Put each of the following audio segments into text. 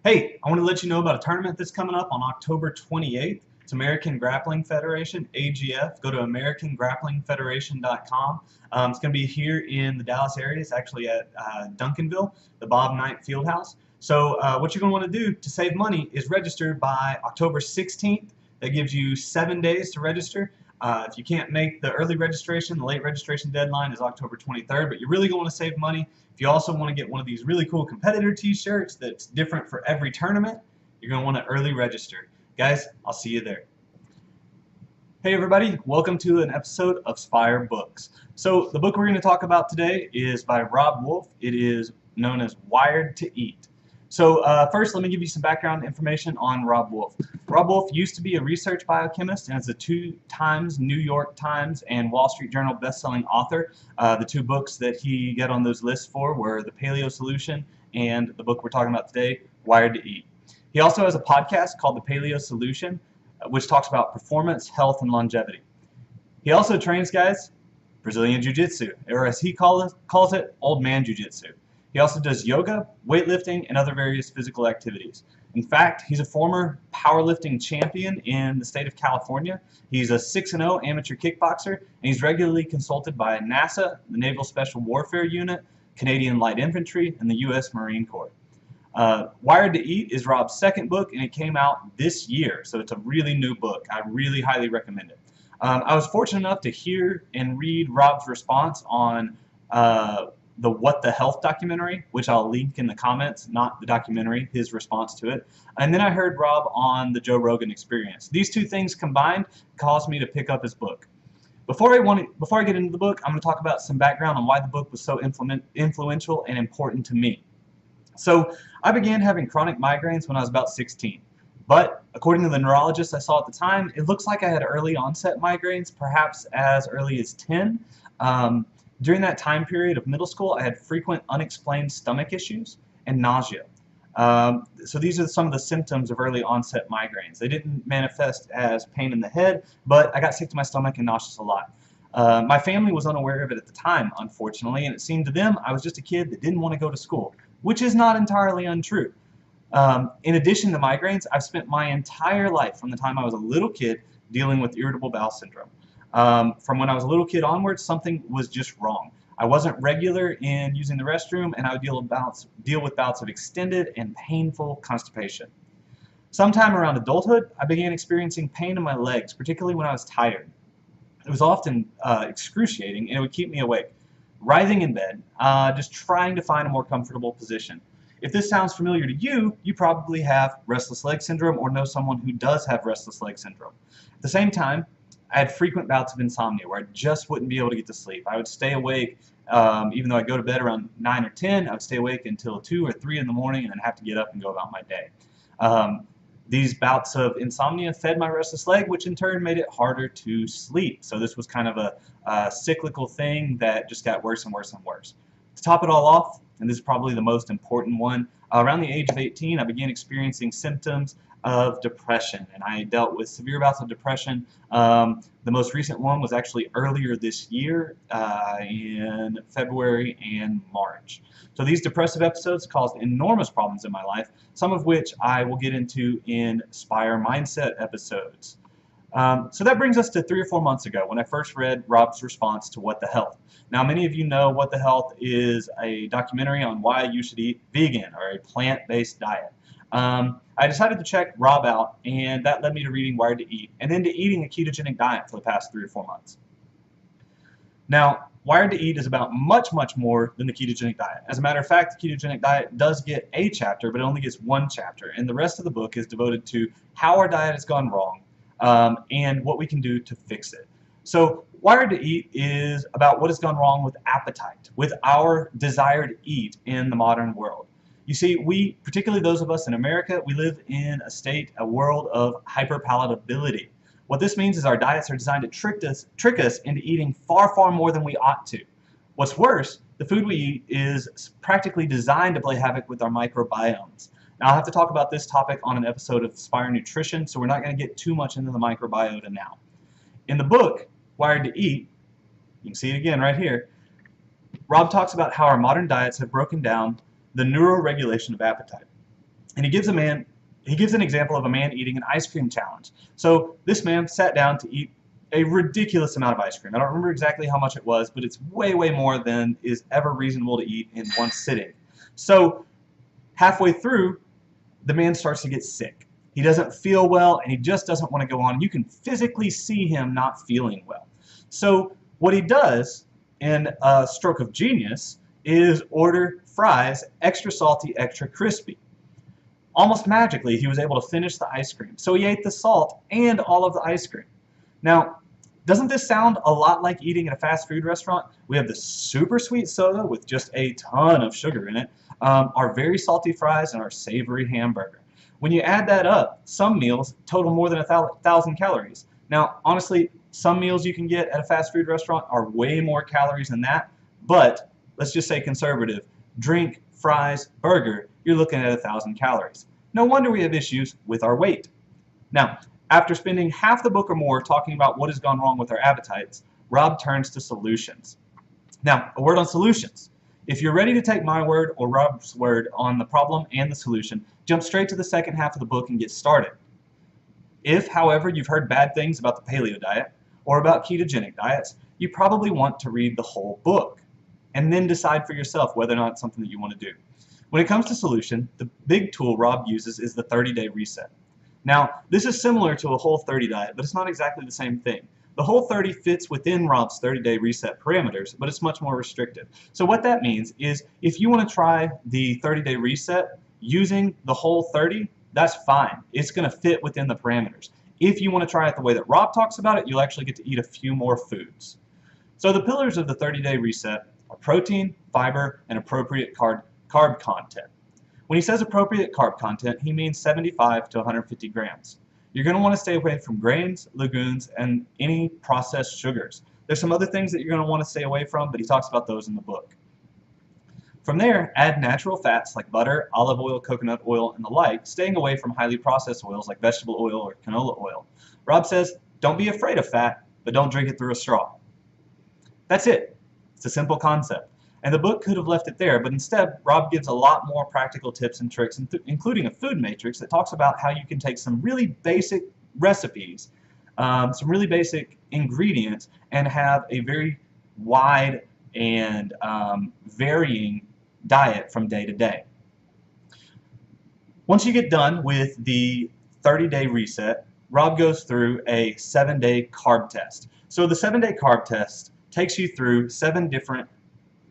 Hey, I want to let you know about a tournament that's coming up on October 28th. It's American Grappling Federation, AGF. Go to AmericanGrapplingFederation.com. It's going to be here in the Dallas area. It's actually at Duncanville, the Bob Knight Fieldhouse. So what you're going to want to do to save money is register by October 16th. That gives you 7 days to register. If you can't make the early registration, the late registration deadline is October 23rd, but you're really going to want to save money. If you also want to get one of these really cool competitor t-shirts that's different for every tournament, you're going to want to early register. Guys, I'll see you there. Hey everybody, welcome to an episode of Spire Books. So the book we're going to talk about today is by Rob Wolf. It is known as Wired to Eat. So first, let me give you some background information on Rob Wolf. Rob Wolf used to be a research biochemist and is a 2 times New York Times and Wall Street Journal best-selling author. The 2 books that he got on those lists for were The Paleo Solution and the book we're talking about today, Wired to Eat. He also has a podcast called The Paleo Solution, which talks about performance, health, and longevity. He also trains guys Brazilian Jiu-Jitsu, or as he calls it, old man Jiu-Jitsu. He also does yoga, weightlifting, and other various physical activities. In fact, he's a former powerlifting champion in the state of California. He's a 6-0 amateur kickboxer, and he's regularly consulted by NASA, the Naval Special Warfare Unit, Canadian Light Infantry, and the U.S. Marine Corps. Wired to Eat is Rob's 2nd book, and it came out this year, so it's a really new book. I really highly recommend it. I was fortunate enough to hear and read Rob's response on the What the Health documentary, which I'll link in the comments, not the documentary, his response to it. And then I heard Rob on the Joe Rogan Experience. These 2 things combined caused me to pick up his book. Before I get into the book, I'm going to talk about some background on why the book was so influential and important to me. So I began having chronic migraines when I was about 16. But according to the neurologist I saw at the time, it looks like I had early onset migraines, perhaps as early as 10. During that time period of middle school, I had frequent unexplained stomach issues and nausea. So these are some of the symptoms of early onset migraines. They didn't manifest as pain in the head, but I got sick to my stomach and nauseous a lot. My family was unaware of it at the time, unfortunately, and it seemed to them I was just a kid that didn't want to go to school, which is not entirely untrue. In addition to migraines, I've spent my entire life from the time I was a little kid dealing with irritable bowel syndrome. From when I was a little kid onwards, something was just wrong. I wasn't regular in using the restroom, and I would deal with bouts of extended and painful constipation. Sometime around adulthood, I began experiencing pain in my legs, particularly when I was tired. It was often excruciating, and it would keep me awake, writhing in bed, just trying to find a more comfortable position. If this sounds familiar to you, you probably have restless leg syndrome or know someone who does have restless leg syndrome. At the same time, I had frequent bouts of insomnia where I just wouldn't be able to get to sleep. I would stay awake, even though I'd go to bed around 9 or 10, I would stay awake until 2 or 3 in the morning and then have to get up and go about my day. These bouts of insomnia fed my restless leg, which in turn made it harder to sleep. So this was kind of a cyclical thing that just got worse and worse and worse. To top it all off, and this is probably the most important one, around the age of 18, I began experiencing symptoms of depression, and I dealt with severe bouts of depression. The most recent one was actually earlier this year in February and March. So these depressive episodes caused enormous problems in my life, some of which I will get into in Spire Mindset episodes. So that brings us to 3 or 4 months ago when I first read Rob's response to What the Health. Now many of you know What the Health is a documentary on why you should eat vegan or a plant-based diet. I decided to check Rob out, and that led me to reading Wired to Eat, and then to eating a ketogenic diet for the past 3 or 4 months. Now, Wired to Eat is about much, much more than the ketogenic diet. As a matter of fact, the ketogenic diet does get a chapter, but it only gets 1 chapter, and the rest of the book is devoted to how our diet has gone wrong and what we can do to fix it. So, Wired to Eat is about what has gone wrong with appetite, with our desire to eat in the modern world. You see, we, particularly those of us in America, we live in a world of hyperpalatability. What this means is our diets are designed to trick us into eating far, far more than we ought to. What's worse, the food we eat is practically designed to play havoc with our microbiomes. Now, I'll have to talk about this topic on an episode of Spire Nutrition, so we're not going to get too much into the microbiota now. In the book, Wired to Eat, you can see it again right here, Rob talks about how our modern diets have broken down the neuroregulation of appetite. And he gives an example of a man eating an ice cream challenge. So this man sat down to eat a ridiculous amount of ice cream. I don't remember exactly how much it was, but it's way, way more than is ever reasonable to eat in one sitting. So halfway through, the man starts to get sick. He doesn't feel well, and he just doesn't want to go on. You can physically see him not feeling well. So what he does, in a stroke of genius, is order fries, extra salty, extra crispy. Almost magically, he was able to finish the ice cream. So he ate the salt and all of the ice cream. Now, doesn't this sound a lot like eating at a fast food restaurant? We have the super sweet soda with just a ton of sugar in it, our very salty fries, and our savory hamburger. When you add that up, some meals total more than 1,000 calories. Now, honestly, some meals you can get at a fast food restaurant are way more calories than that, but let's just say conservative. Drink, fries, burger, you're looking at 1,000 calories. No wonder we have issues with our weight. Now, after spending half the book or more talking about what has gone wrong with our appetites, Rob turns to solutions. Now, a word on solutions. If you're ready to take my word or Rob's word on the problem and the solution, jump straight to the second half of the book and get started. If, however, you've heard bad things about the paleo diet or about ketogenic diets, you probably want to read the whole book and then decide for yourself whether or not it's something that you want to do. When it comes to solution, the big tool Rob uses is the 30-day reset. Now, this is similar to a Whole30 diet, but it's not exactly the same thing. The Whole30 fits within Rob's 30-day reset parameters, but it's much more restrictive. So what that means is if you want to try the 30-day reset using the Whole30, that's fine. It's going to fit within the parameters. If you want to try it the way that Rob talks about it, you'll actually get to eat a few more foods. So the pillars of the 30-day reset are protein, fiber, and appropriate carb content. When he says appropriate carb content, he means 75 to 150 grams. You're going to want to stay away from grains, legumes, and any processed sugars. There's some other things that you're going to want to stay away from, but he talks about those in the book. From there, add natural fats like butter, olive oil, coconut oil, and the like, staying away from highly processed oils like vegetable oil or canola oil. Rob says, don't be afraid of fat, but don't drink it through a straw. That's it. It's a simple concept. And the book could have left it there, but instead, Rob gives a lot more practical tips and tricks, including a food matrix that talks about how you can take some really basic recipes, some really basic ingredients, and have a very wide and varying diet from day to day. Once you get done with the 30-day reset, Rob goes through a 7-day carb test. So the 7-day carb test takes you through 7 different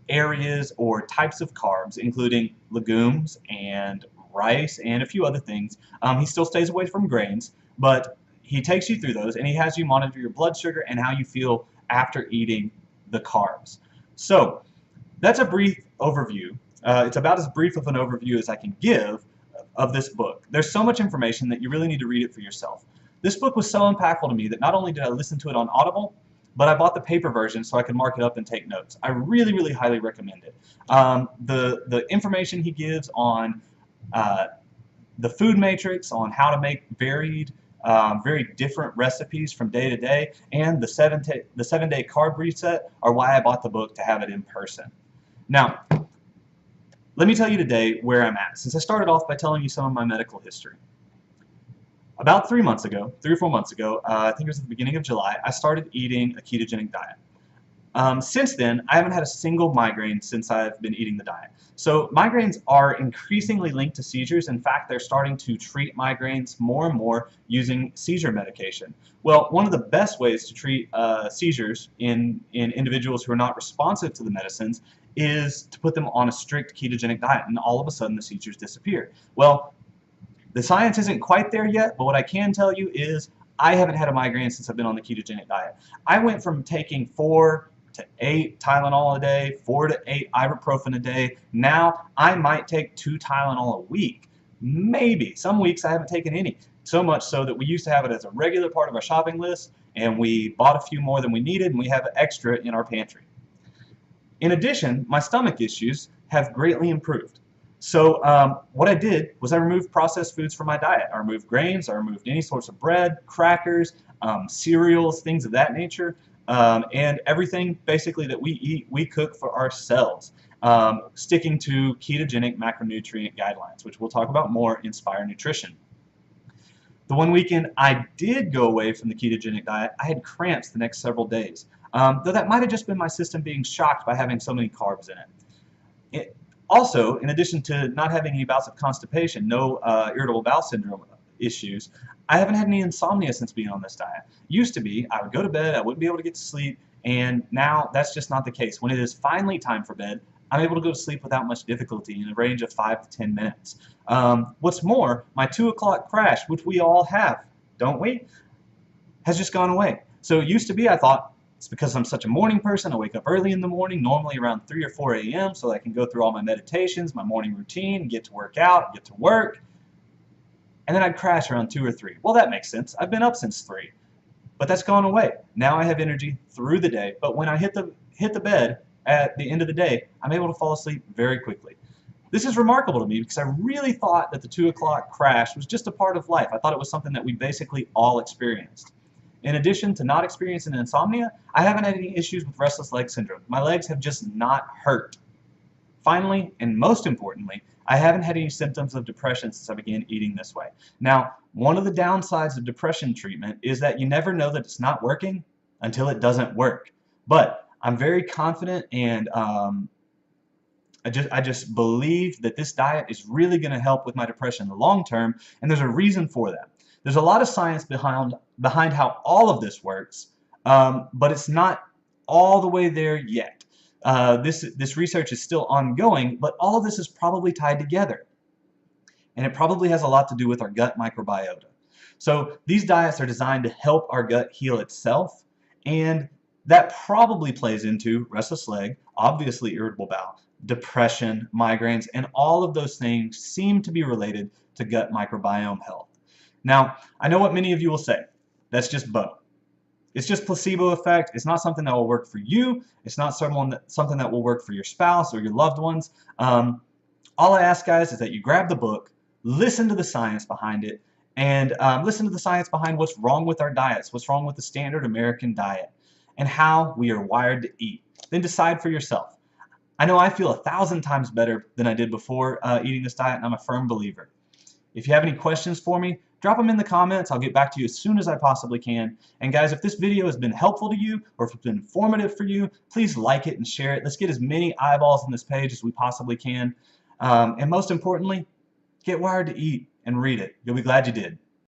areas or types of carbs, including legumes and rice and a few other things. He still stays away from grains, but he takes you through those and he has you monitor your blood sugar and how you feel after eating the carbs. So that's a brief overview. It's about as brief of an overview as I can give of this book. There's so much information that you really need to read it for yourself. This book was so impactful to me that not only did I listen to it on Audible, but I bought the paper version so I could mark it up and take notes. I really, really highly recommend it. The information he gives on the food matrix, on how to make very different recipes from day to day, and the 7-day carb reset are why I bought the book, to have it in person. Now, let me tell you today where I'm at, since I started off by telling you some of my medical history. About 3 or 4 months ago, I think it was at the beginning of July, I started eating a ketogenic diet. Since then, I haven't had a single migraine since I've been eating the diet. So migraines are increasingly linked to seizures. In fact, they're starting to treat migraines more and more using seizure medication. Well, one of the best ways to treat seizures in individuals who are not responsive to the medicines is to put them on a strict ketogenic diet, and all of a sudden the seizures disappear. Well, the science isn't quite there yet, but what I can tell you is I haven't had a migraine since I've been on the ketogenic diet. I went from taking 4 to 8 Tylenol a day, 4 to 8 ibuprofen a day. Now I might take 2 Tylenol a week. Maybe. Some weeks I haven't taken any. So much so that we used to have it as a regular part of our shopping list, and we bought a few more than we needed, and we have extra in our pantry. In addition, my stomach issues have greatly improved. So what I did was I removed processed foods from my diet. I removed grains, I removed any sorts of bread, crackers, cereals, things of that nature, and everything basically that we eat, we cook for ourselves. sticking to ketogenic macronutrient guidelines, which we'll talk about more in Spire Nutrition. The one weekend I did go away from the ketogenic diet, I had cramps the next several days, though that might have just been my system being shocked by having so many carbs in it. Also, in addition to not having any bouts of constipation, no irritable bowel syndrome issues, I haven't had any insomnia since being on this diet. Used to be, I would go to bed, I wouldn't be able to get to sleep, and now that's just not the case. When it is finally time for bed, I'm able to go to sleep without much difficulty in a range of 5 to 10 minutes. What's more, my 2 o'clock crash, which we all have, don't we, has just gone away. So it used to be, I thought, it's because I'm such a morning person. I wake up early in the morning, normally around 3 or 4 a.m., so I can go through all my meditations, my morning routine, get to work out, get to work, and then I'd crash around 2 or 3. Well, that makes sense. I've been up since 3. But that's gone away. Now I have energy through the day, but when I hit the bed at the end of the day, I'm able to fall asleep very quickly. This is remarkable to me because I really thought that the 2 o'clock crash was just a part of life. I thought it was something that we basically all experienced. In addition to not experiencing insomnia, I haven't had any issues with restless leg syndrome. My legs have just not hurt. Finally, and most importantly, I haven't had any symptoms of depression since I began eating this way. Now, one of the downsides of depression treatment is that you never know that it's not working until it doesn't work. But I'm very confident, and I just believe that this diet is really going to help with my depression in the long term, and there's a reason for that. There's a lot of science behind how all of this works, but it's not all the way there yet. This research is still ongoing, but all of this is probably tied together. And it probably has a lot to do with our gut microbiota. So these diets are designed to help our gut heal itself, and that probably plays into restless leg, obviously irritable bowel, depression, migraines, and all of those things seem to be related to gut microbiome health. Now, I know what many of you will say. That's just Bo. It's just placebo effect. It's not something that will work for you. It's not something that will work for your spouse or your loved ones. All I ask, guys, is that you grab the book, listen to the science behind it, and listen to the science behind what's wrong with our diets, what's wrong with the standard American diet, and how we are wired to eat. Then decide for yourself. I know I feel 1,000 times better than I did before eating this diet, and I'm a firm believer. If you have any questions for me, drop them in the comments. I'll get back to you as soon as I possibly can. And guys, if this video has been helpful to you, or if it's been informative for you, please like it and share it. Let's get as many eyeballs on this page as we possibly can. And most importantly, get wired to eat and read it. You'll be glad you did.